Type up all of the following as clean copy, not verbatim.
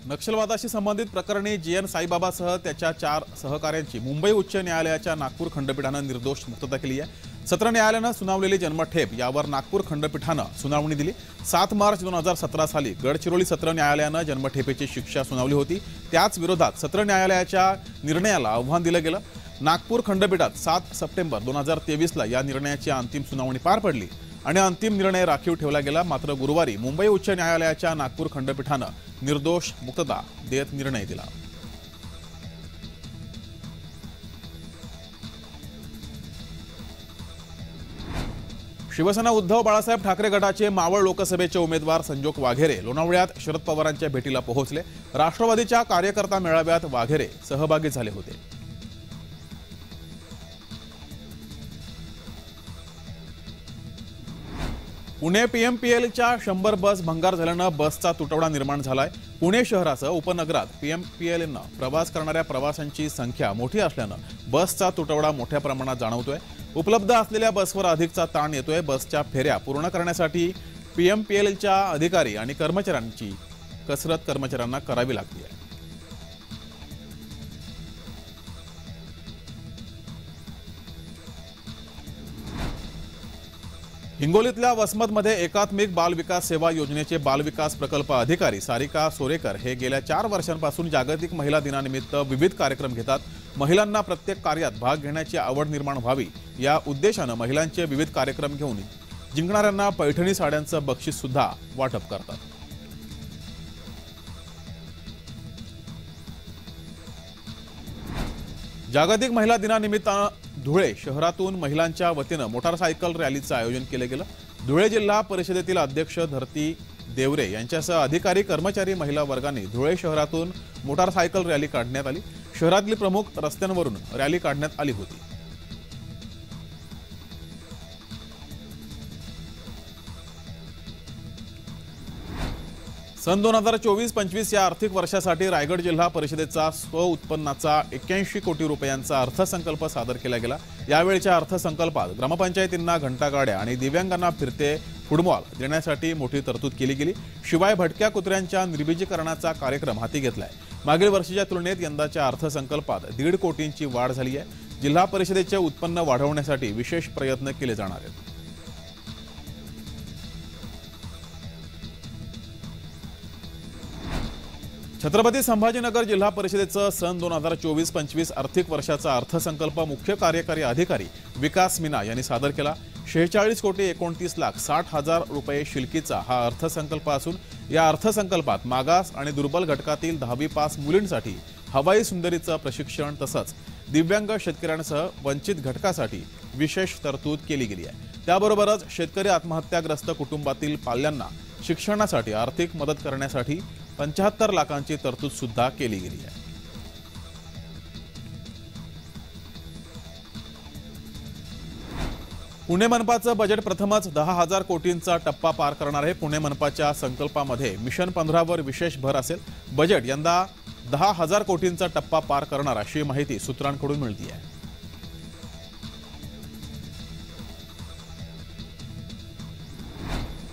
नक्षलवादाशी संबंधित प्रकरणी जीएन साईबाबासह त्याच्या 4 सहकाऱ्यांची मुंबई उच्च न्यायालयाच्या नागपूर खंडपीठानं निर्दोष मुक्तता केली आहे। सत्र न्यायालयानं सुनावलेली जन्मठेप यावर नागपूर खंडपीठानं सुनावणी दिली। 7 मार्च 2017 साली गडचिरोली सत्र न्यायालयानं जन्मठेपेची शिक्षा सुनावली होती। त्याच विरोधात सत्र न्यायालयाच्या निर्णयाला आव्हान दिलं गेलं। नागपूर खंडपीठात 7 सप्टेंबर 2023ला या निर्णयाची अंतिम सुनावणी पार पडली आणि अंतिम निर्णय राखीव ठेवला गेला। मात्र गुरुवारी मुंबई उच्च न्यायालयाच्या नागपूर खंडपीठानं निर्दोष मुक्तता देत निर्णय दिला। शिवसेना उद्धव बाळासाहेब ठाकरे गटाचे मावळ लोकसभेचे उमेदवार संजोग वाघेरे लोणावळ्यात शरद पवारांच्या भेटीला पोहोचले। राष्ट्रवादीच्या कार्यकर्ता मेळाव्यात वाघेरे सहभागी झाले होते। पुणे पीएमपीएलच्या 100 बस भंगार झाल्यानं बसचा तुटवडा निर्माण झालाय। पुणे शहरासह उपनगरात पीएमपीएलनं प्रवास करणाऱ्या प्रवाशांची संख्या मोठी असल्यानं बसचा तुटवडा मोठ्या प्रमाणात जाणवतोय। उपलब्ध असलेल्या बसवर अधिकचा ताण येतोय। बसच्या फेऱ्या पूर्ण करण्यासाठी पीएमपीएलच्या अधिकारी आणि कर्मचाऱ्यांची कसरत कर्मचाऱ्यांना करावी लागते आहे। हिंगोलीतल्या वसमतमध्ये एकात्मिक बाल विकास सेवा योजनेचे बाल विकास प्रकल्प अधिकारी सारिका सोरेकर हे गेल्या 4 वर्षांपासून जागतिक महिला दिनानिमित्त विविध कार्यक्रम घेतात। महिलांना प्रत्येक कार्यात भाग घेण्याची आवड निर्माण व्हावी या उद्देशानं महिलांचे विविध कार्यक्रम घेऊन जिंकणाऱ्यांना पैठणी साड्यांचं बक्षीस सुद्धा वाटप करतात। जागतिक महिला दिनानिमित्त धुळे शहरातून महिलांच्या वतीनं मोटारसायकल रॅलीचं आयोजन केलं गेलं। धुळे जिल्हा परिषदेतील अध्यक्ष धरती देवरे यांच्यासह अधिकारी कर्मचारी महिला वर्गाने धुळे शहरातून मोटारसायकल रॅली काढण्यात आली। शहरातील प्रमुख रस्त्यांवरून रॅली काढण्यात आली होती। सन 2024-25 या आर्थिक वर्षासाठी रायगड जिल्हा परिषदेचा स्वउत्पन्नाचा 81 कोटी रुपयांचा अर्थसंकल्प सादर केला गेला। यावेळच्या अर्थसंकल्पात ग्रामपंचायतींना घंटागाड्या आणि दिव्यांगांना फिरते फुटबॉल देण्यासाठी मोठी तरतूद केली गेली। शिवाय भटक्या कुत्र्यांच्या निर्बीजीकरणाचा कार्यक्रम हाती घेतलाय। मागील वर्षीच्या तुलनेत यंदाच्या अर्थसंकल्पात 1.5 कोटींची वाढ झाली आहे। जिल्हा परिषदेचे उत्पन्न वाढवण्यासाठी विशेष प्रयत्न केले जाणार आहेत। छत्रपती संभाजीनगर जिल्हा परिषदेचं सन 2024-25 आर्थिक वर्षाचा अर्थसंकल्प मुख्य कार्यकारी अधिकारी विकास मीना यांनी सादर केला। 46,29,60,000 रुपये शिल्कीचा हा अर्थसंकल्प असून या अर्थसंकल्पात मागास आणि दुर्बल घटकातील 10वी पास मुलींसाठी हवाई सुंदरीचं प्रशिक्षण तसंच दिव्यांग शेतकऱ्यांसह वंचित घटकासाठी विशेष तरतूद केली गेली आहे। त्याबरोबरच शेतकरी आत्महत्याग्रस्त कुटुंबातील पाल्यांना शिक्षणासाठी आर्थिक मदत करण्यासाठी 75 लाखांची तरतूद सुद्धा केली गेली आहे। पुणे मनपाचं बजेट प्रथमच 10,000 कोटींचा टप्पा पार करणार आहे। पुणे मनपाच्या संकल्पामध्ये मिशन 15 वर विशेष भर असेल। बजेट यंदा 10,000 कोटींचा टप्पा पार करणार अशी माहिती सूत्रांकडून मिळते आहे।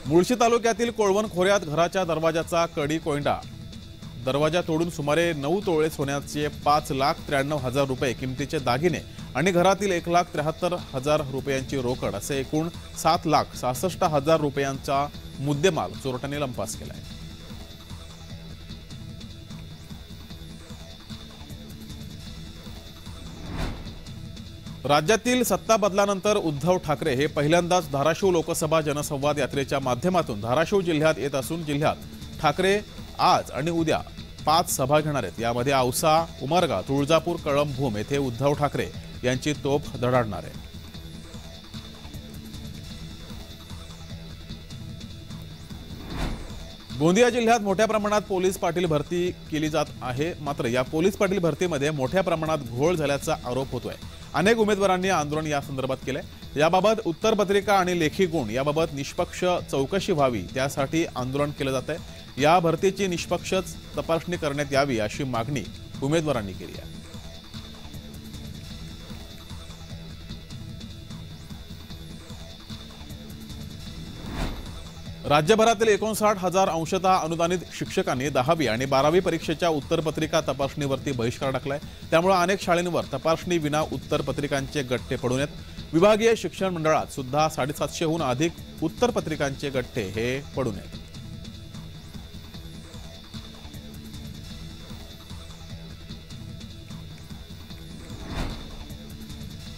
मुळशी तालुक्यातील कोळवण खोऱ्यात घराच्या दरवाजाचा कडी कोयंडा दरवाजा तोडून सुमारे 9 तोळे सोन्याचे 5,93,000 रुपये किमतीचे दागिने आणि घरातील 1,73,000 रुपयांची रोकड असे एकूण 7,66,000 रुपयांचा मुद्देमाल चोरट्यांनी लंपास केलाय। राज्यातील सत्ता बदलानंतर उद्धव ठाकरे हे पहिल्यांदाच धाराशिव लोकसभा जनसंवाद यात्रेच्या माध्यमातून धाराशिव जिल्ह्यात येत असून जिल्ह्यात ठाकरे आज आणि उद्या 5 सभा घेणार आहेत। यामध्ये औसा, उमरगा, तुळजापूर, कळंभूम येथे उद्धव ठाकरे यांची तोफ धडाडणार आहे। गोंदिया जिल्ह्यात मोठ्या प्रमाणात पोलीस पाटील भरती केली जात आहे। मात्र या पोलीस पाटील भरतीमध्ये मोठ्या प्रमाणात घोळ झाल्याचा आरोप होतोय। अनेक उमेदवारांनी आंदोलन या संदर्भात केलंय। याबाबत उत्तरपत्रिका आणि लेखी गुण याबाबत निष्पक्ष चौकशी व्हावी त्यासाठी आंदोलन केलं जात आहे। या भरतीची निष्पक्ष तपासणी करण्यात यावी अशी मागणी उमेदवारांनी केली आहे। राज्यभरातील 59,000 अंशतः अनुदानित शिक्षकांनी 10वी आणि 12वी परीक्षेच्या उत्तरपत्रिका तपासणीवरती बहिष्कार टाकलाय। त्यामुळे अनेक शाळांवर तपासणी विना उत्तरपत्रिकांचे गठ्ठे पडून आहेत। विभागीय शिक्षण मंडळात सुद्धा 750हून अधिक उत्तरपत्रिकांचे गठ्ठे हे पडून आहेत।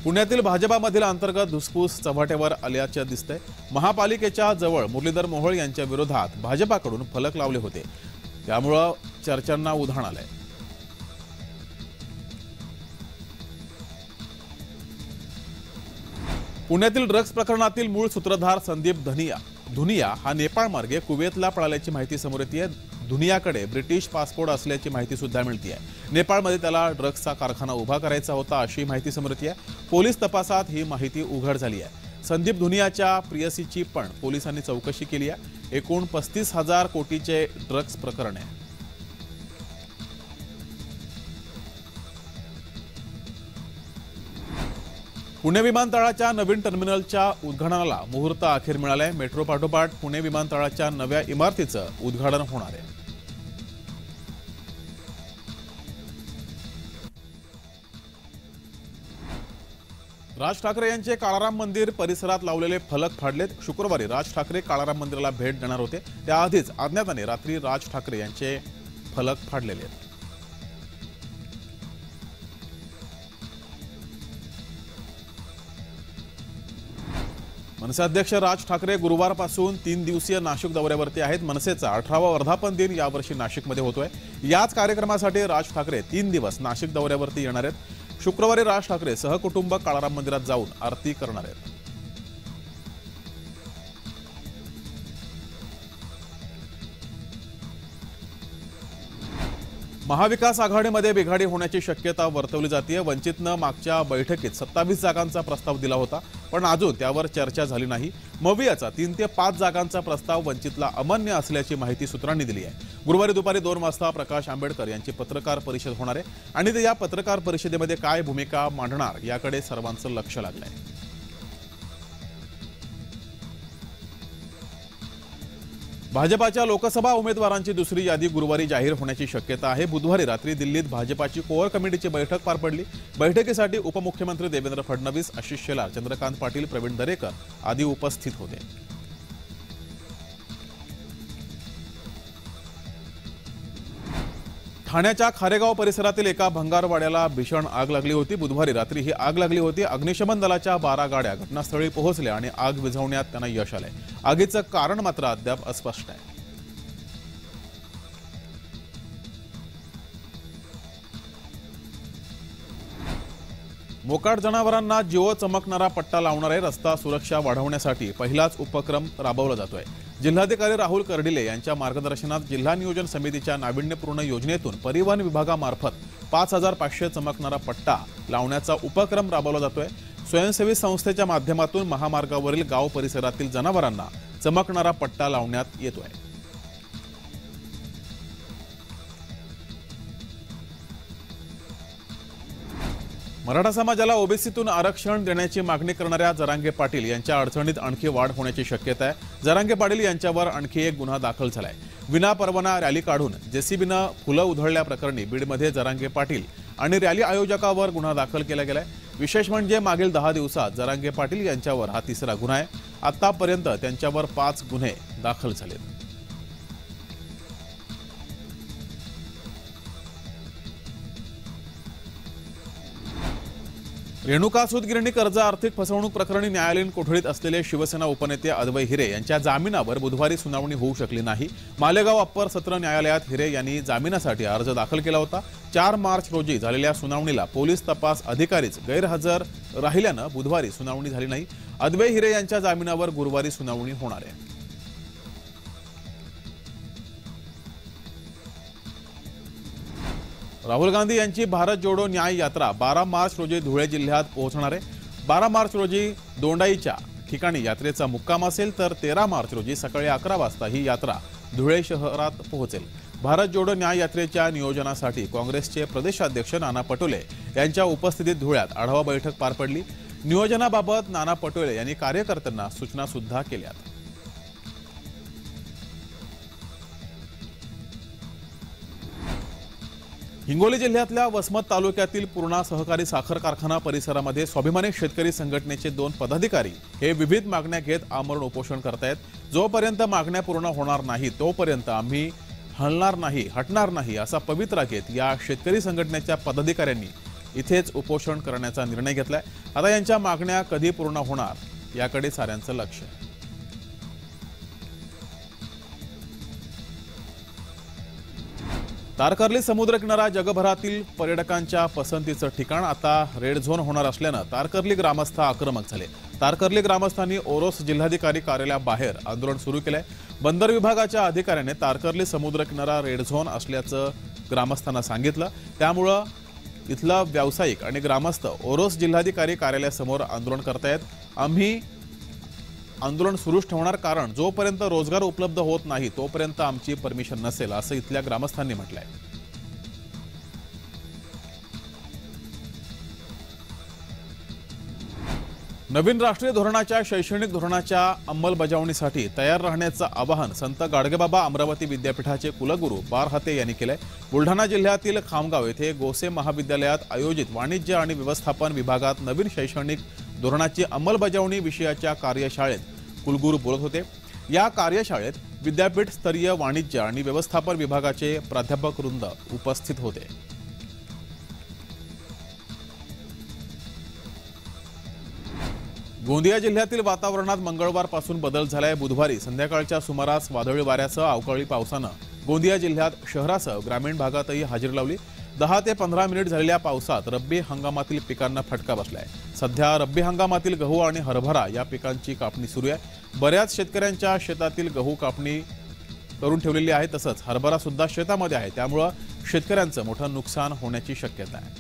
पुण्यातील भाजपामधील अंतर्गत धुसफूस चव्हाट्यावर आल्याचे दिसतंय। महापालिकेच्या जवळ मुरलीधर मोहोळ यांच्या विरोधात भाजपाकडून फलक लावले होते, त्यामुळे चर्चांना उधाण आलंय। पुण्यातील ड्रग्ज प्रकरणातील मूळ सूत्रधार संदीप धुनिया हा नेपाळ मार्गे कुवेतला पळाल्याची माहिती समोर येते। धुनियाकडे ब्रिटिश पासपोर्ट असल्याची माहिती सुद्धा मिळते आहे। नेपाळमध्ये त्याला ड्रग्जचा कारखाना उभा करायचा होता अशी माहिती समोर येते आहे। पोलीस तपासात ही माहिती उघड झाली आहे। संदीप धुनियाच्या प्रियसीची पण पोलिसांनी चौकशी केली आहे। एकूण 35,000 कोटीचे ड्रग्ज प्रकरण आहे। पुणे विमानतळाच्या नवीन टर्मिनलच्या उद्घाटनाला मुहूर्त अखेर मिळालाय। मेट्रो पाठोपाठ पुणे विमानतळाच्या नव्या इमारतीचं उद्घाटन होणार आहे। राज ठाकरे यांचे काळाराम मंदिर परिसरात लावलेले फलक फाडलेत। शुक्रवारी राज ठाकरे काळाराम मंदिराला भेट देणार होते, त्याआधीच अज्ञाताने रात्री राज ठाकरे यांचे फलक फाडलेले आहेत। मनसे अध्यक्ष राज ठाकरे गुरुवारपासून 3 दिवसीय नाशिक दौऱ्यावरती आहेत। मनसेचा 18वा वर्धापन दिन यावर्षी नाशिकमध्ये होतोय। याच कार्यक्रमासाठी राज ठाकरे 3 दिवस नाशिक दौऱ्यावरती येणार आहेत। शुक्रवारी राज ठाकरे सहकुटुंब काळाराम मंदिरात जाऊन आरती करणार आहेत। महाविकास आघाडीमध्ये बिघाडी होण्याची शक्यता वर्तवली जाते। वंचितनं मागच्या बैठकीत 27 जागांचा प्रस्ताव दिला होता, पण अजून त्यावर चर्चा झाली नाही। मवियाचा 3 ते 5 जागांचा प्रस्ताव वंचितला अमान्य असल्याची माहिती सूत्रांनी दिली आहे। गुरुवारी दुपारी 2 वाजता प्रकाश आंबेडकर यांची पत्रकार परिषद होणार आहे आणि ते या पत्रकार परिषदेमध्ये काय भूमिका मांडणार याकडे सर्वांचं लक्ष लागलंय। भाजपाच्या लोकसभा उमेदवारांची दुसरी यादी गुरुवारी जाहीर होण्याची शक्यता आहे। बुधवारी रात्री दिल्लीत भाजपाची कोअर कमिटीची बैठक पार पडली। बैठकीसाठी उपमुख्यमंत्री देवेंद्र फडणवीस, आशिष शेलार, चंद्रकांत पाटील, प्रवीण दरेकर आदी उपस्थित होते। ठाण्याच्या खारेगाव परिसरातील एका भंगारवाड्याला भीषण आग लागली होती। बुधवारी रात्री ही आग लागली होती। अग्निशमन दलाच्या 12 गाड्या घटनास्थळी पोहोचल्या आणि आग विझवण्यात त्यांना यश आलंय। आगीचं कारण मात्र अद्याप अस्पष्ट आहे। मोकाट जनावरांना जीव चमकणारा पट्टा लावणारे रस्ता सुरक्षा वाढवण्यासाठी पहिलाच उपक्रम राबवला जातोय। जिल्हाधिकारी राहुल कर्डिले यांच्या मार्गदर्शनात जिल्हा नियोजन समितीच्या नाविन्यपूर्ण योजनेतून परिवहन विभागामार्फत 5,500 चमकणारा पट्टा लावण्याचा उपक्रम राबवला जातोय। स्वयंसेवी संस्थेच्या माध्यमातून महामार्गावरील गाव परिसरातील जनावरांना चमकणारा पट्टा लावण्यात येतोय। मराठा समाजाला ओबीसीतून आरक्षण देण्याची मागणी करणाऱ्या जरांगे पाटील यांच्या अडचणीत आणखी वाढ होण्याची शक्यता आहे। जरांगे पाटील यांच्यावर आणखी एक गुन्हा दाखल झालाय। विनापरवाना रॅली काढून जेसीबीनं फुलं उधळल्या प्रकरणी बीडमध्ये जरांगे पाटील आणि रॅली आयोजकावर गुन्हा दाखल केला गेलाय। विशेष म्हणजे मागील 10 दिवसात जरांगे पाटील यांच्यावर हा तिसरा गुन्हा आहे। आतापर्यंत त्यांच्यावर 5 गुन्हे दाखल झालेत। रेणुका सूतगिरणी कर्ज आर्थिक फसवणूक प्रकरणी न्यायालयीन कोठडीत असलेले शिवसेना उपनेते अद्वै हिरे यांच्या जामिनावर बुधवारी सुनावणी होऊ शकली नाही। मालेगाव अप्पर सत्र न्यायालयात हिरे यांनी जामिनासाठी अर्ज दाखल केला होता। 4 मार्च रोजी झालेल्या सुनावणीला पोलीस तपास अधिकारीच गैरहजर राहिल्यानं बुधवारी सुनावणी झाली नाही। अद्वै हिरे यांच्या जामिनावर गुरुवारी सुनावणी होणार आहे। राहुल गांधी यांची भारत जोडो न्याय यात्रा 12 मार्च रोजी धुळे जिल्ह्यात पोहोचणार आहे। 12 मार्च रोजी दोंडाईच्या ठिकाणी यात्रेचा मुक्काम असेल, तर 13 मार्च रोजी सकाळी 11 वाजता ही यात्रा धुळे शहरात पोहोचेल। भारत जोडो न्याय यात्रेच्या नियोजनासाठी काँग्रेसचे प्रदेशाध्यक्ष नाना पटोले यांच्या उपस्थितीत धुळ्यात आढावा बैठक पार पडली। नियोजनाबाबत नाना पटोले यांनी कार्यकर्त्यांना सूचना सुद्धा केल्या। हिंगोली जिल्ह्यातल्या वसमत तालुक्यातील पूर्णा सहकारी साखर कारखाना परिसरामध्ये स्वाभिमानी शेतकरी संघटनेचे 2 पदाधिकारी हे विविध मागण्या घेत आमरण उपोषण करतायत। जोपर्यंत मागण्या पूर्ण होणार नाही तोपर्यंत आम्ही हटणार नाही असा पवित्रा घेत या शेतकरी संघटनेच्या पदाधिकाऱ्यांनी इथेच उपोषण करण्याचा निर्णय घेतलाय। आता यांच्या मागण्या कधी पूर्ण होणार याकडे साऱ्यांचं लक्ष आहे। तारकर्ली समुद्रकिनारा जगभरातील पर्यटकांच्या पसंतीचं ठिकाण आता रेड झोन होणार असल्यानं तारकर्ली ग्रामस्थ आक्रमक झाले। तारकर्ली ग्रामस्थांनी ओरोस जिल्हाधिकारी कार्यालयाबाहेर आंदोलन सुरू केलंय। बंदर विभागाच्या अधिकाऱ्याने तारकर्ली समुद्रकिनारा रेड झोन असल्याचं ग्रामस्थांना सांगितलं। त्यामुळे इथला व्यावसायिक आणि ग्रामस्थ ओरोस जिल्हाधिकारी कार्यालयासमोर आंदोलन करतायत। आम्ही आंदोलन सुरूच ठेवणार, कारण जोपर्यंत रोजगार उपलब्ध होत नाही तोपर्यंत आमची परमिशन नसेल असं इथल्या ग्रामस्थांनी म्हटलंय। नवीन राष्ट्रीय धोरणाच्या शैक्षणिक धोरणाच्या अंमलबजावणीसाठी तयार राहण्याचं आवाहन संत गाडगेबाबा अमरावती विद्यापीठाचे कुलगुरू बारहाते यांनी केलंय। बुलढाणा जिल्ह्यातील खामगाव येथे गोसे महाविद्यालयात आयोजित वाणिज्य आणि व्यवस्थापन विभागात नवीन शैक्षणिक धोरणाची अंमलबजावणी विषयाच्या कार्यशाळेत कुलगुरू बोलत होते। या कार्यशाळेत विद्यापीठ स्तरीय वाणिज्य आणि व्यवस्थापन विभागाचे प्राध्यापक वृंद उपस्थित होते। गोंदिया जिल्ह्यातील वातावरणात मंगळवारपासून बदल झालाय। बुधवारी संध्याकाळच्या सुमारास वादळी वाऱ्यासह अवकाळी पावसानं गोंदिया जिल्ह्यात शहरासह ग्रामीण भागातही हजेरी लावली। 10 ते 15 मिनिट झालेल्या पावसात रब्बी हंगामातील पिकांना फटका बसलाय। सध्या रब्बी हंगामातील गहू आणि हरभरा या पिकांची कापणी सुरू आहे। बऱ्याच शेतकऱ्यांच्या शेतातील गहू कापणी करून ठेवलेली आहे, तसंच हरभरा सुद्धा शेतामध्ये आहे। त्यामुळे शेतकऱ्यांचं मोठं नुकसान होण्याची शक्यता आहे।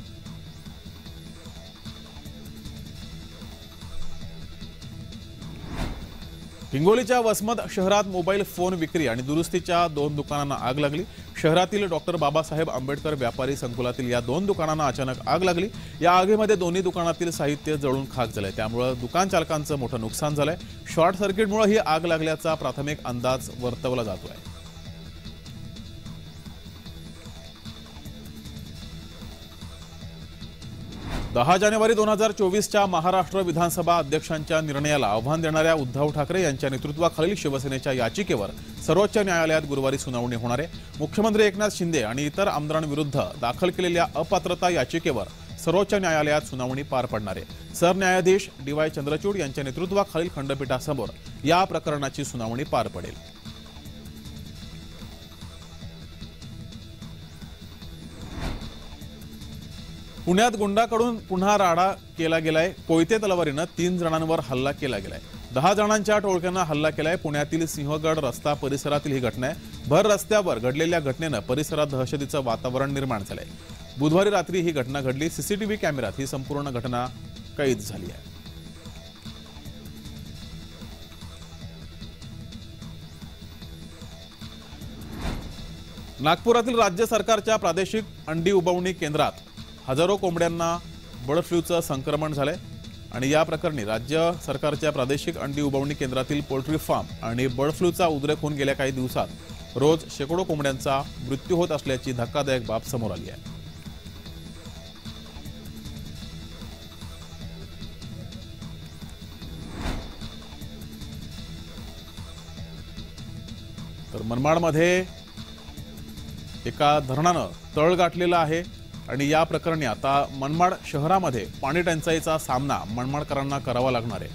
हिंगोलीच्या वसमत शहरात मोबाईल फोन विक्री आणि दुरुस्तीच्या 2 दुकानांना आग लागली। शहरातील डॉक्टर बाबासाहेब आंबेडकर व्यापारी संकुलातील या 2 दुकानांना अचानक आग लागली। या आगीमध्ये दोन्ही दुकानातील साहित्य जळून खाक झालंय। त्यामुळे दुकान चालकांचं मोठं नुकसान झालंय। शॉर्ट सर्किटमुळे ही आग लागल्याचा प्राथमिक अंदाज वर्तवला जातोय। दहा जानेवारी 2024च्या महाराष्ट्र विधानसभा अध्यक्षांच्या निर्णयाला आव्हान देणाऱ्या उद्धव ठाकरे यांच्या नेतृत्वाखालील शिवसेनेच्या याचिकेवर सर्वोच्च न्यायालयात गुरुवारी सुनावणी होणार आहे। मुख्यमंत्री एकनाथ शिंदे आणि इतर आमदारांविरुद्ध दाखल केलेल्या अपात्रता याचिकेवर सर्वोच्च न्यायालयात सुनावणी पार पडणार आहे। सरन्यायाधीश DY चंद्रचूड यांच्या नेतृत्वाखालील खंडपीठासमोर या प्रकरणाची सुनावणी पार पडेल। पुण्यात गुंडाकडून पुन्हा राडा केला गेलाय। कोयते तलवारीनं 3 जणांवर हल्ला केला गेलाय। 10 जणांच्या टोळक्यानं हल्ला केलाय। पुण्यातील सिंहगड रस्ता परिसरातील ही घटना आहे। भर रस्त्यावर घडलेल्या घटनेनं परिसरात दहशतीचं वातावरण निर्माण झालंय। बुधवारी रात्री ही घटना घडली। CCTV कॅमेऱ्यात ही संपूर्ण घटना कैद झाली आहे। नागपुरातील राज्य सरकारच्या प्रादेशिक अंडी उबवणी केंद्रात हजारो कोंबड्यांना बर्ड फ्लूचं संक्रमण झालंय आणि या प्रकरणी राज्य सरकारच्या प्रादेशिक अंडी उबवणी केंद्रातील पोल्ट्री फार्म आणि बर्ड फ्लूचा उद्रेक होऊन गेल्या काही दिवसात रोज शेकडो कोंबड्यांचा मृत्यू होत असल्याची धक्कादायक बाब समोर आली आहे। तर मनमाडमध्ये एका धरणानं तळ गाठलेला आहे आणि या प्रकरणी आता मनमाड शहरामध्ये पाणी टंचाईचा सामना मनमाडकरांना करावा लागणार आहे।